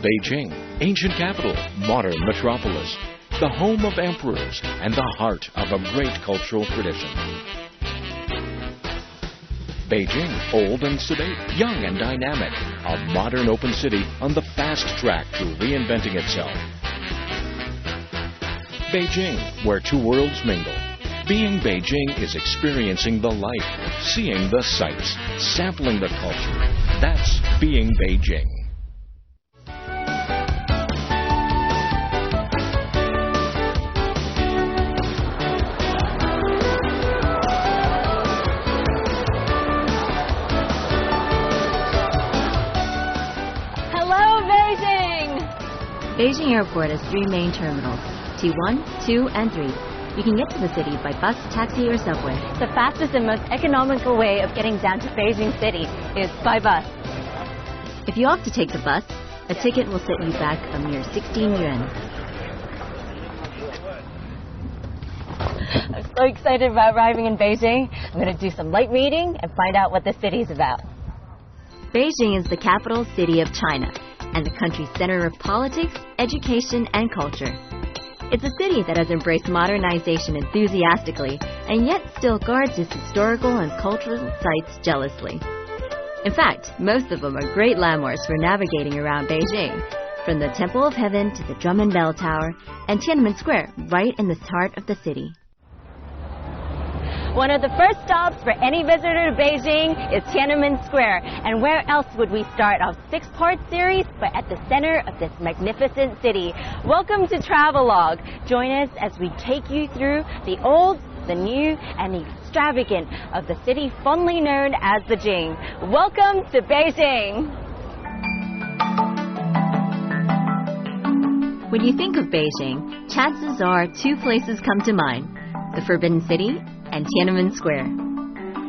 Beijing, ancient capital, modern metropolis, the home of emperors, and the heart of a great cultural tradition. Beijing, old and sedate, young and dynamic, a modern open city on the fast track to reinventing itself. Beijing, where two worlds mingle. Being Beijing is experiencing the life, seeing the sights, sampling the culture. That's being Beijing. Beijing Airport has three main terminals, T1, 2, and 3. You can get to the city by bus, taxi, or subway. The fastest and most economical way of getting down to Beijing City is by bus. If you opt to take the bus, a ticket will set you back a mere 16 yuan. I'm so excited about arriving in Beijing. I'm going to do some light reading and find out what the city is about. Beijing is the capital city of China and the country's center of politics, education, and culture. It's a city that has embraced modernization enthusiastically and yet still guards its historical and cultural sites jealously. In fact, most of them are great landmarks for navigating around Beijing, from the Temple of Heaven to the Drum and Bell Tower and Tiananmen Square, right in the heart of the city. One of the first stops for any visitor to Beijing is Tiananmen Square. And where else would we start our 6-part series but at the center of this magnificent city? Welcome to Travelogue. Join us as we take you through the old, the new, and the extravagant of the city fondly known as the Jing. Welcome to Beijing. When you think of Beijing, chances are two places come to mind: the Forbidden City and Tiananmen Square.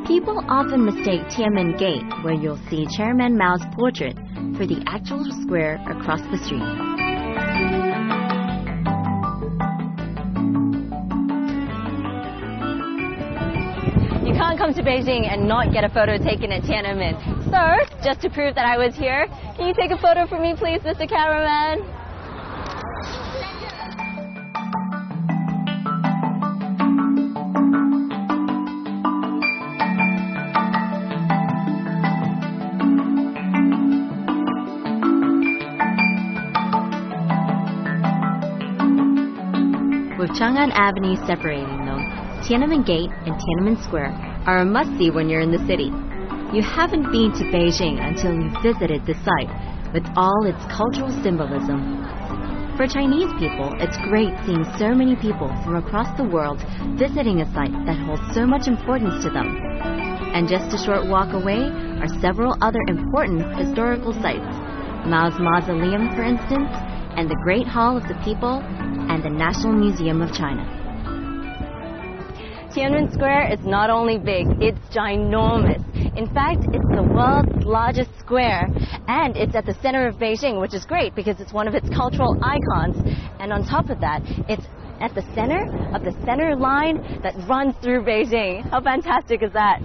People often mistake Tiananmen Gate, where you'll see Chairman Mao's portrait, for the actual square across the street. You can't come to Beijing and not get a photo taken at Tiananmen. So, just to prove that I was here, can you take a photo for me, please, Mr. Cameraman? With Chang'an Avenue separating them, Tiananmen Gate and Tiananmen Square are a must-see when you're in the city. You haven't been to Beijing until you've visited the site, with all its cultural symbolism. For Chinese people, it's great seeing so many people from across the world visiting a site that holds so much importance to them. And just a short walk away are several other important historical sites: Mao's Mausoleum, for instance, and the Great Hall of the People, and the National Museum of China. Tiananmen Square is not only big, it's ginormous. In fact, it's the world's largest square, and it's at the center of Beijing, which is great because it's one of its cultural icons. And on top of that, it's at the center of the center line that runs through Beijing. How fantastic is that?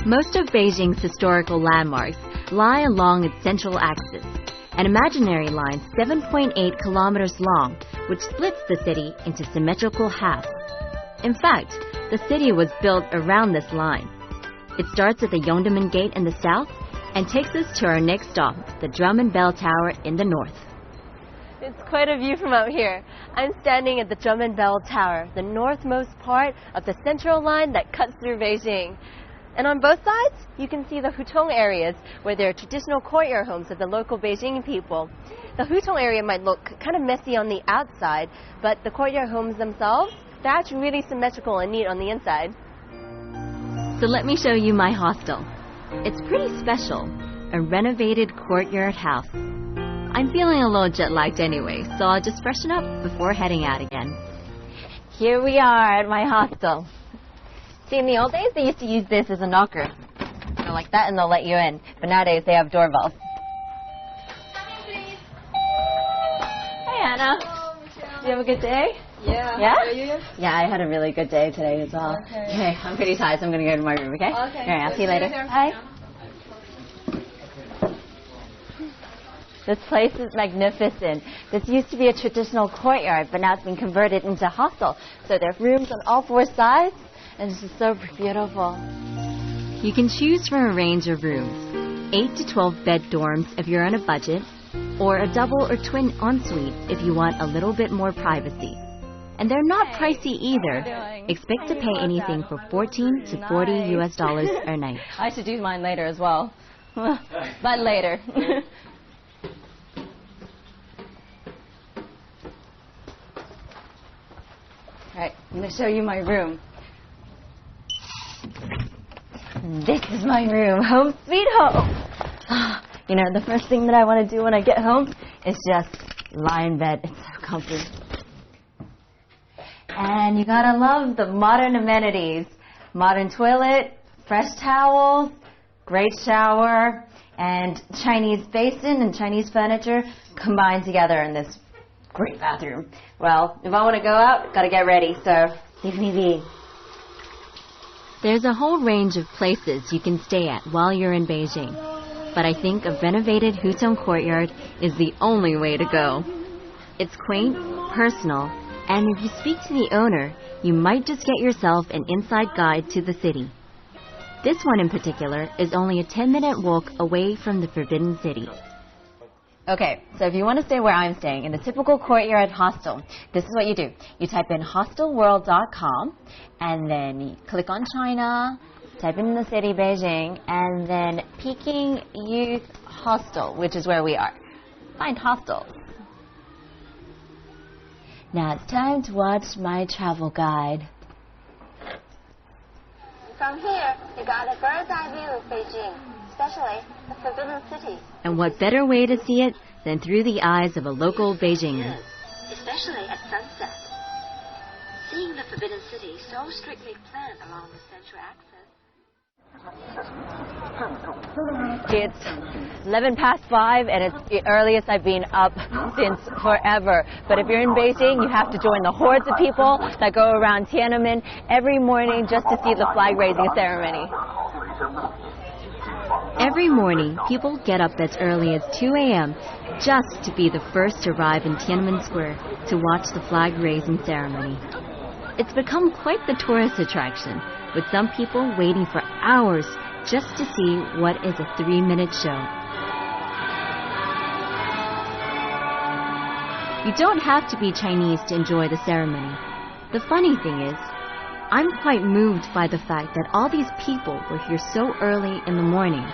Most of Beijing's historical landmarks lie along its central axis, an imaginary line 7.8 kilometers long, which splits the city into symmetrical halves. In fact, the city was built around this line. It starts at the Yongdamen Gate in the south and takes us to our next stop, the Drum and Bell Tower in the north. It's quite a view from out here. I'm standing at the Drum and Bell Tower, the northmost part of the central line that cuts through Beijing. And on both sides, you can see the Hutong areas, where there are traditional courtyard homes of the local Beijing people. The Hutong area might look kind of messy on the outside, but the courtyard homes themselves, they're actually really symmetrical and neat on the inside. So let me show you my hostel. It's pretty special, a renovated courtyard house. I'm feeling a little jet-lagged anyway, so I'll just freshen up before heading out again. Here we are at my hostel. See, in the old days, they used to use this as a knocker. Go like that and they'll let you in. But nowadays, they have doorbells. Hey, Anna. Hello, Michelle. You have a good day? Yeah. Yeah? How are you? Yeah, I had a really good day today as well. Okay, I'm pretty tired, so I'm going to go to my room, okay? Okay. All right, I'll see you later. Bye. This place is magnificent. This used to be a traditional courtyard, but now it's been converted into a hostel. So there are rooms on all four sides, and it's just so beautiful. You can choose from a range of rooms, 8 to 12 bed dorms if you're on a budget, or a double or twin ensuite if you want a little bit more privacy. And they're not pricey either. Expect to pay anything from $14 to $40 US a night. I should do mine later as well. But later. Alright, I'm going to show you my room. This is my room. Home sweet home. You know, the first thing that I want to do when I get home is just lie in bed. It's so comfy. And you gotta love the modern amenities. Modern toilet, fresh towels, great shower, and Chinese basin and Chinese furniture combined together in this great bathroom. Well, if I want to go out, gotta get ready, so leave me be. There's a whole range of places you can stay at while you're in Beijing. But I think a renovated Hutong courtyard is the only way to go. It's quaint, personal, and if you speak to the owner, you might just get yourself an inside guide to the city. This one in particular is only a 10-minute walk away from the Forbidden City. Okay, so if you want to stay where I'm staying, in the typical courtyard hostel, this is what you do. You type in hostelworld.com, and then you click on China, type in the city, Beijing, and then Peking Youth Hostel, which is where we are. Find hostels. Now it's time to watch my travel guide. From here, you got a bird's eye view of Beijing, especially the Forbidden City. And what better way to see it than through the eyes of a local Beijinger? Especially at sunset. Seeing the Forbidden City so strictly planned along the central axis. It's 11 past 5 and it's the earliest I've been up since forever. But if you're in Beijing, you have to join the hordes of people that go around Tiananmen every morning just to see the flag raising ceremony. Every morning, people get up as early as 2 a.m. just to be the first to arrive in Tiananmen Square to watch the flag raising ceremony. It's become quite the tourist attraction, with some people waiting for hours just to see what is a 3-minute show. You don't have to be Chinese to enjoy the ceremony. The funny thing is, I'm quite moved by the fact that all these people were here so early in the morning.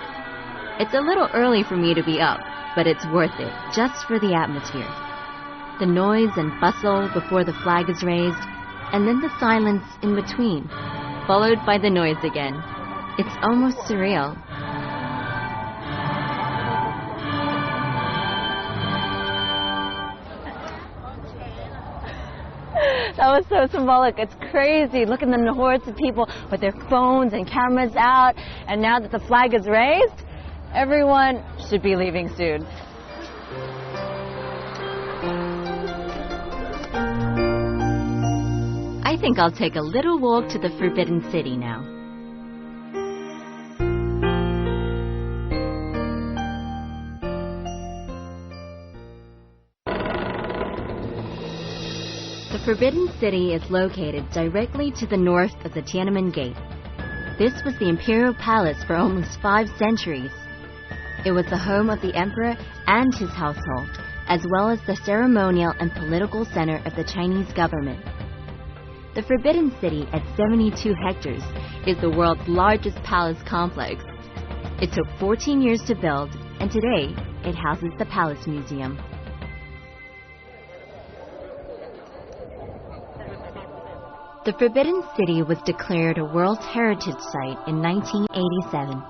It's a little early for me to be up, but it's worth it just for the atmosphere. The noise and bustle before the flag is raised, and then the silence in between, followed by the noise again. It's almost surreal. That was so symbolic. It's crazy. Look at the hordes of people with their phones and cameras out. And now that the flag is raised, everyone should be leaving soon. I think I'll take a little walk to the Forbidden City now. The Forbidden City is located directly to the north of the Tiananmen Gate. This was the imperial palace for almost 5 centuries. It was the home of the emperor and his household, as well as the ceremonial and political center of the Chinese government. The Forbidden City, at 72 hectares, is the world's largest palace complex. It took 14 years to build, and today it houses the Palace Museum. The Forbidden City was declared a World Heritage Site in 1987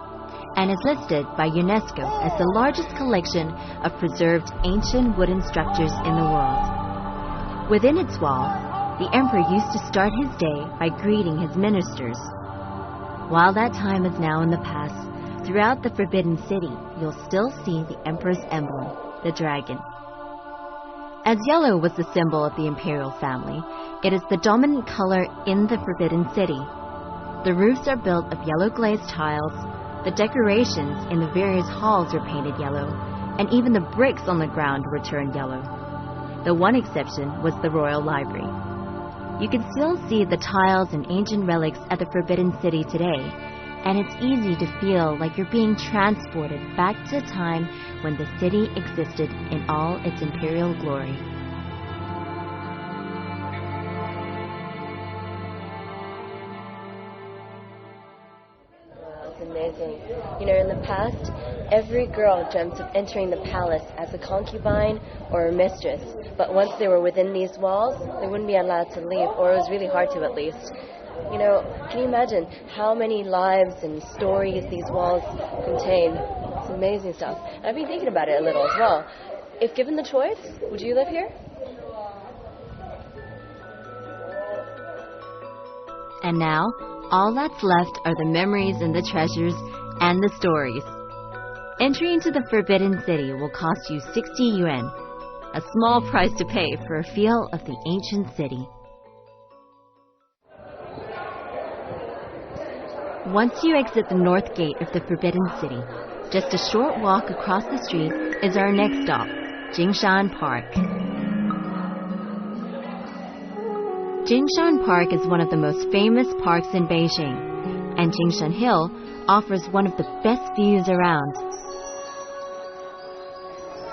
and is listed by UNESCO as the largest collection of preserved ancient wooden structures in the world. Within its walls, the emperor used to start his day by greeting his ministers. While that time is now in the past, throughout the Forbidden City, you'll still see the emperor's emblem, the dragon. As yellow was the symbol of the imperial family, it is the dominant color in the Forbidden City. The roofs are built of yellow glazed tiles, the decorations in the various halls are painted yellow, and even the bricks on the ground were turned yellow. The one exception was the Royal Library. You can still see the tiles and ancient relics at the Forbidden City today, and it's easy to feel like you're being transported back to a time when the city existed in all its imperial glory. Wow, it's amazing. You know, in the past, every girl dreamt of entering the palace as a concubine or a mistress. But once they were within these walls, they wouldn't be allowed to leave, or it was really hard to at least. You know, can you imagine how many lives and stories these walls contain? It's amazing stuff. And I've been thinking about it a little as well. If given the choice, would you live here? And now, all that's left are the memories and the treasures and the stories. Entry into the Forbidden City will cost you 60 yuan, a small price to pay for a feel of the ancient city. Once you exit the north gate of the Forbidden City, just a short walk across the street is our next stop, Jingshan Park. Jingshan Park is one of the most famous parks in Beijing, and Jingshan Hill offers one of the best views around.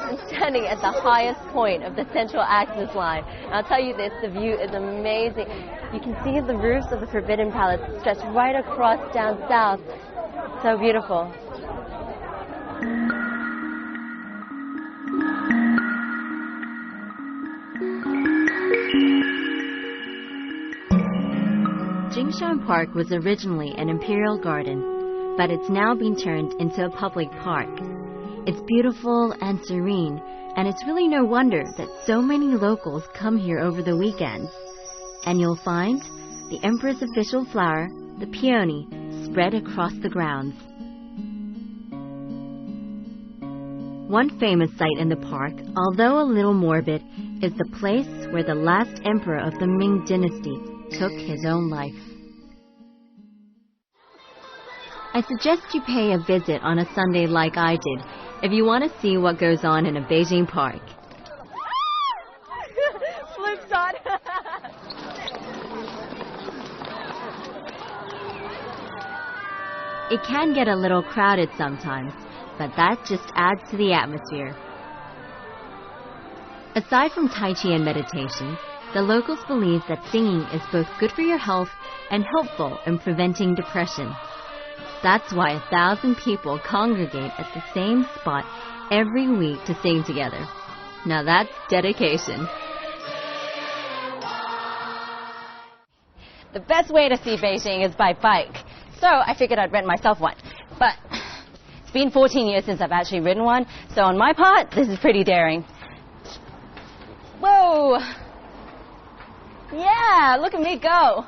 I'm standing at the highest point of the central axis line. And I'll tell you this, the view is amazing. You can see the roofs of the Forbidden Palace stretch right across down south. So beautiful. Jingshan Park was originally an imperial garden, but it's now been turned into a public park. It's beautiful and serene, and it's really no wonder that so many locals come here over the weekends. And you'll find the emperor's official flower, the peony, spread across the grounds. One famous site in the park, although a little morbid, is the place where the last emperor of the Ming dynasty took his own life. I suggest you pay a visit on a Sunday like I did if you want to see what goes on in a Beijing park. Flip shot. It can get a little crowded sometimes, but that just adds to the atmosphere. Aside from Tai Chi and meditation, the locals believe that singing is both good for your health and helpful in preventing depression. That's why 1,000 people congregate at the same spot every week to sing together. Now that's dedication. The best way to see Beijing is by bike. So I figured I'd rent myself one. But it's been 14 years since I've actually ridden one, so on my part, this is pretty daring. Whoa! Yeah, look at me go!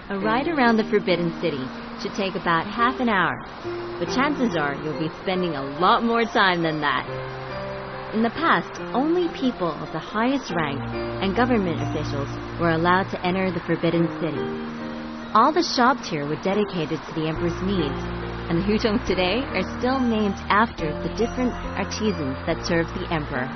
A ride around the Forbidden City should take about half an hour, but chances are you'll be spending a lot more time than that. In the past, only people of the highest rank and government officials were allowed to enter the Forbidden City. All the shops here were dedicated to the emperor's needs, and the hutongs today are still named after the different artisans that served the emperor.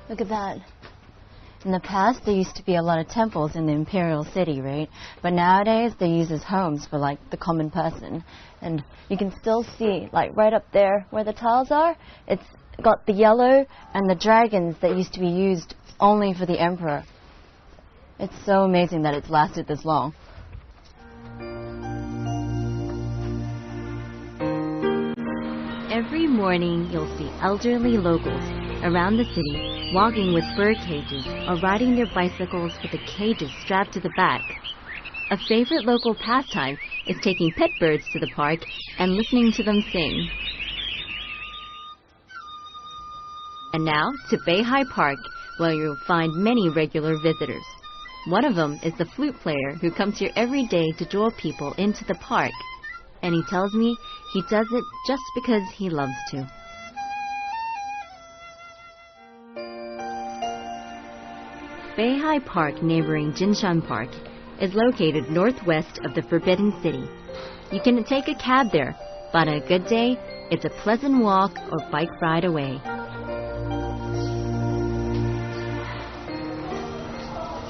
Look at that. In the past, there used to be a lot of temples in the imperial city, right? But nowadays, they're used as homes for, like, the common person. And you can still see, like, right up there where the tiles are, it's got the yellow and the dragons that used to be used only for the emperor. It's so amazing that it's lasted this long. Every morning, you'll see elderly locals around the city walking with bird cages or riding their bicycles with the cages strapped to the back. A favorite local pastime is taking pet birds to the park and listening to them sing. And now to Beihai Park, where you'll find many regular visitors. One of them is the flute player who comes here every day to draw people into the park. And he tells me he does it just because he loves to. Beihai Park, neighboring Jinshan Park, is located northwest of the Forbidden City. You can take a cab there, but on a good day, it's a pleasant walk or bike ride away.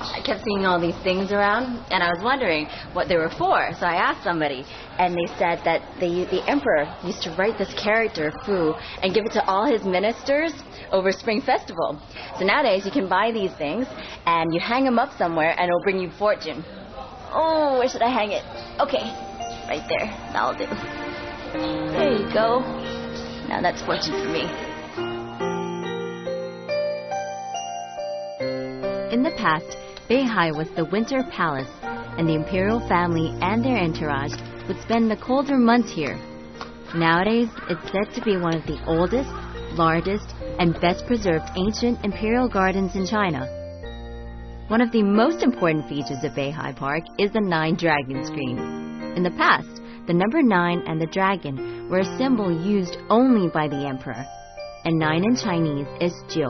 I kept seeing all these things around, and I was wondering what they were for. So I asked somebody, and they said that the emperor used to write this character, Fu, and give it to all his ministers over Spring Festival. So nowadays, you can buy these things, and you hang them up somewhere, and it'll bring you fortune. Oh, where should I hang it? Okay, right there. That'll do. There you go. Now that's fortune for me. In the past, Beihai was the winter palace, and the imperial family and their entourage would spend the colder months here. Nowadays, it's said to be one of the oldest, largest, and best preserved ancient imperial gardens in China. One of the most important features of Beihai Park is the 9 dragon screen. In the past, the number 9 and the dragon were a symbol used only by the emperor, and 9 in Chinese is Jiu,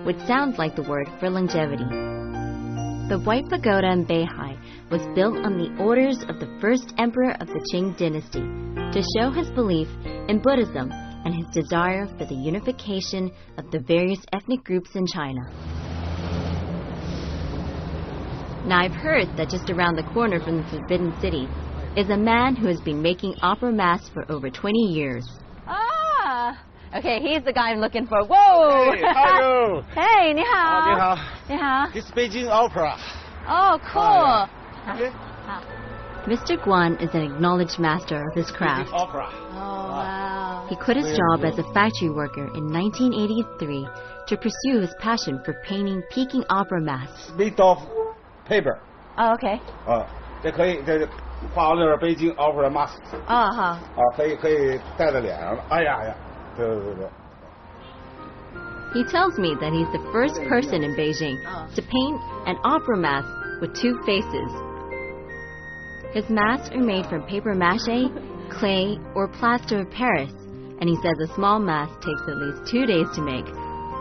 which sounds like the word for longevity. The White Pagoda in Beihai was built on the orders of the first emperor of the Qing dynasty to show his belief in Buddhism and his desire for the unification of the various ethnic groups in China. Now I've heard that just around the corner from the Forbidden City is a man who has been making opera masks for over 20 years. Ah! Okay, he's the guy I'm looking for. Whoa! Hey, how are you? Hey, 你好. 你好. 你好. It's Beijing Opera. Oh, cool. Okay. Mr. Guan is an acknowledged master of his craft. Beijing Opera. Oh, wow. He quit his job as a factory worker in 1983 to pursue his passion for painting Peking opera masks. Made of paper. Oh, okay. 这可以这画完了北京 Opera mask. 哦，好。可以戴在脸上了。哎呀呀，对。 He tells me that he's the first person in Beijing to paint an opera mask with 2 faces. His masks are made from paper mache, clay, or plaster of Paris, and he says a small mask takes at least 2 days to make,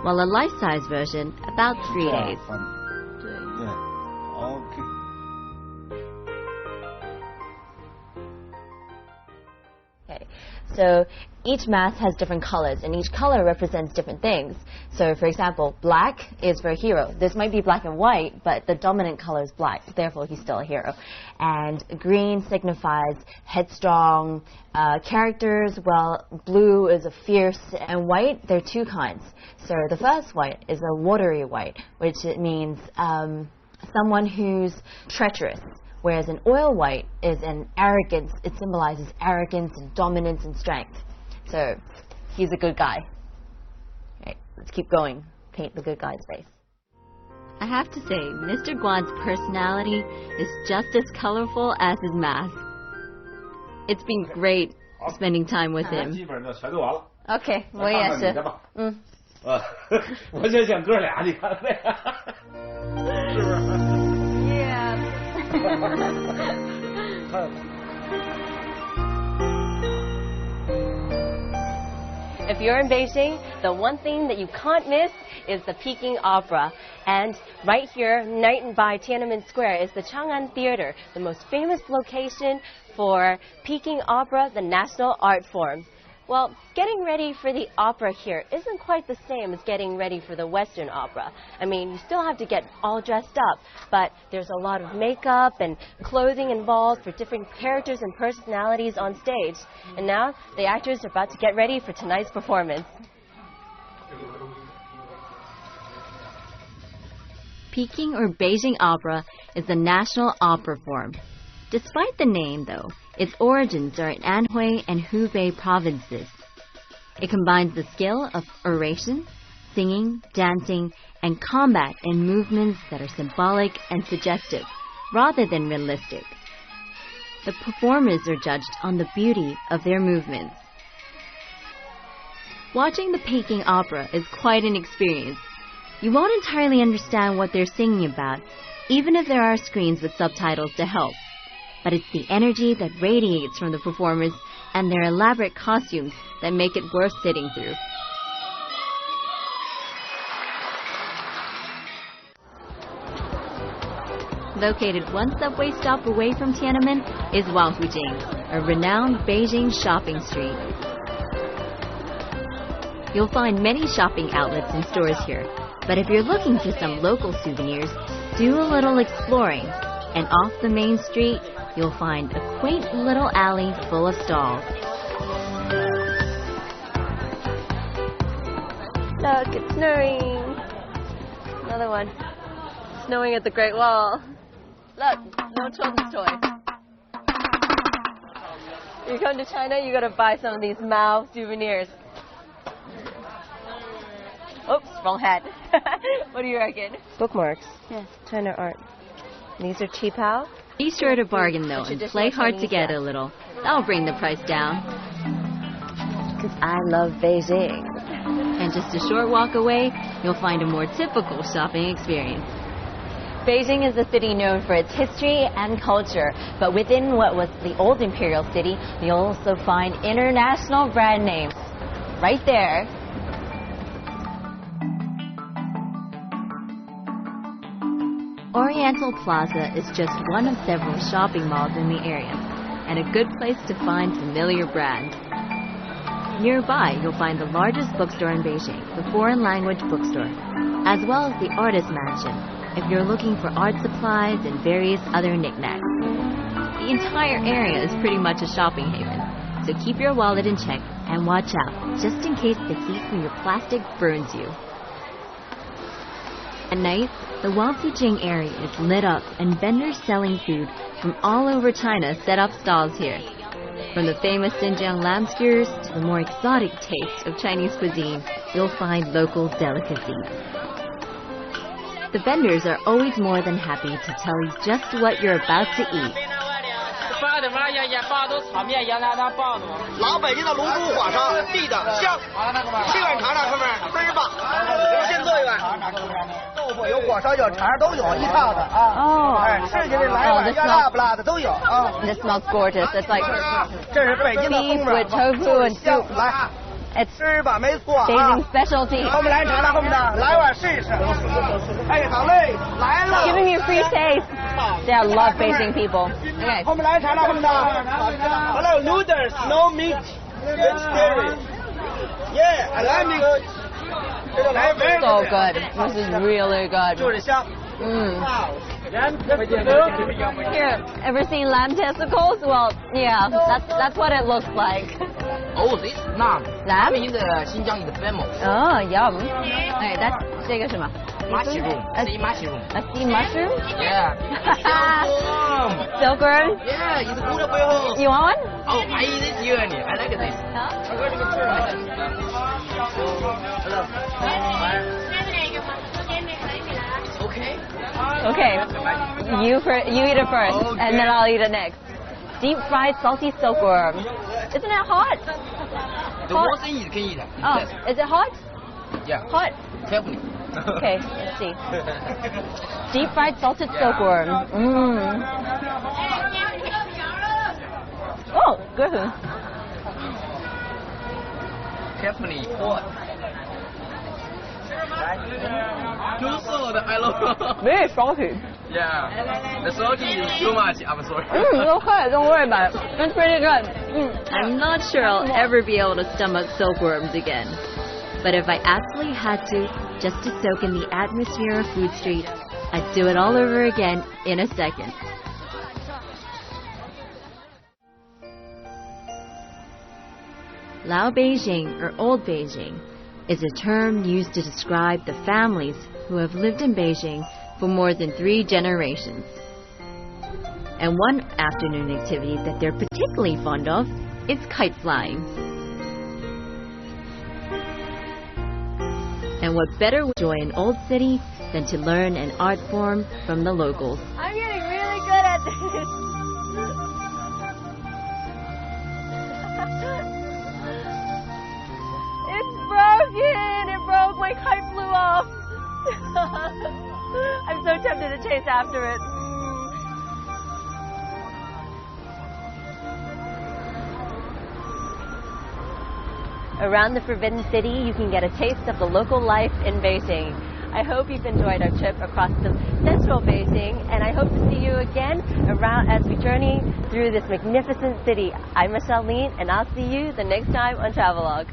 while a life-size version about 3 days. Okay. Okay, so each mask has different colors, and each color represents different things. So, for example, black is for a hero. This might be black and white, but the dominant color is black, therefore he's still a hero. And green signifies headstrong characters, while blue is a fierce, and white, there are 2 kinds. So the first white is a watery white, which it means someone who's treacherous. Whereas an oil white is an arrogance. It symbolizes arrogance and dominance and strength. So he's a good guy. Right, let's keep going. Paint the good guy's face. I have to say, Mr. Guan's personality is just as colorful as his mask. It's been great spending time with him. 基本上全都完了。 Okay, 我也是。我就想哥俩，你看那个，是不是？ If you're in Beijing, the one thing that you can't miss is the Peking Opera. And right here, right by Tiananmen Square, is the Chang'an Theater, the most famous location for Peking Opera, the national art form. Well, getting ready for the opera here isn't quite the same as getting ready for the Western opera. I mean, you still have to get all dressed up, but there's a lot of makeup and clothing involved for different characters and personalities on stage. And now, the actors are about to get ready for tonight's performance. Peking or Beijing opera is the national opera form. Despite the name, though, its origins are in Anhui and Hubei provinces. It combines the skill of oration, singing, dancing, and combat in movements that are symbolic and suggestive, rather than realistic. The performers are judged on the beauty of their movements. Watching the Peking opera is quite an experience. You won't entirely understand what they're singing about, even if there are screens with subtitles to help. But it's the energy that radiates from the performers and their elaborate costumes that make it worth sitting through. Located one subway stop away from Tiananmen is Wanfujing, a renowned Beijing shopping street. You'll find many shopping outlets and stores here, but if you're looking for some local souvenirs, do a little exploring. And off the main street, you'll find a quaint little alley full of stalls. Look, it's snowing. Another one. Snowing at the Great Wall. Look, no children's toys. You come to China, you gotta buy some of these Mao souvenirs. Oops, wrong hat. What do you reckon? Bookmarks. Yes. China art. These are qipao. Be sure to bargain though and play hard to get a little. That'll bring the price down. Because I love Beijing. And just a short walk away, you'll find a more typical shopping experience. Beijing is a city known for its history and culture, but within what was the old imperial city, you'll also find international brand names. Right there. Oriental Plaza is just one of several shopping malls in the area, and a good place to find familiar brands. Nearby, you'll find the largest bookstore in Beijing, the Foreign Language Bookstore, as well as the Artist Mansion, if you're looking for art supplies and various other knickknacks. The entire area is pretty much a shopping haven, so keep your wallet in check and watch out, just in case the heat from your plastic burns you. At night, the Wanfujing area is lit up and vendors selling food from all over China set up stalls here. From the famous Xinjiang lamb skewers to the more exotic tastes of Chinese cuisine, you'll find local delicacies. The vendors are always more than happy to tell you just what you're about to eat. 老北京的龙珠火烧，地的香，这碗尝尝，哥们儿，倍儿棒！先做一碗。豆腐有火烧有肠都有一套的啊。Oh. 哎，吃起来来碗要辣不辣的都有啊。This smells gorgeous. It's like 这是北京的 beef 风味 with tofu and 香 soup. 来， It's 吃吧，没错啊。 Beijing specialty. 后面来尝尝，后面的来碗试一试。哎，好嘞，来了。 Giving me a free taste. Yeah, I love Beijing people. Okay. 后面来尝尝，后面的。Hello, noodles, no meat, vegetarian. Yeah, I like meat. So good. This is really good. 就是香。 Here, ever seen lamb testicles? Well, yeah, that's what it looks like. Oh, this lamb. Lamb? In the Xinjiang is famous. Oh, yum. Hey, that's 这个什么 Mushroom. Sea mushroom. A sea mushroom? Yeah. Silkworm. Silkworm? Yeah, it's good for you. You want one? Oh, I eat this yearly. I like this. Okay. Okay. You eat it first, Okay. and then I'll eat it next. Deep fried salty silkworm. Isn't it hot? The whole thing you can eat. Oh, Yes. is it hot? Yeah. Hot. Carefully. Okay, let's see. Deep fried salted silkworm. Mmm. Oh, good. Carefully. Hot. Too salt. I love. Very salty. Yeah. The salty is too much. I'm sorry. Okay, don't worry about it. It's pretty good. I'm not sure I'll ever be able to stomach silkworms again. But if I absolutely had to, just to soak in the atmosphere of Food Street, I'd do it all over again in a second. Lao Beijing, or Old Beijing, is a term used to describe the families who have lived in Beijing for more than 3 generations. And one afternoon activity that they're particularly fond of is kite flying. And what better way to enjoy an old city than to learn an art form from the locals? I'm getting really good at this. It's broken! It broke! My kite flew off! I'm so tempted to chase after it. Around the Forbidden City, you can get a taste of the local life in Beijing. I hope you've enjoyed our trip across the central Beijing, and I hope to see you again around as we journey through this magnificent city. I'm Michelle Lean, and I'll see you the next time on Travelogue.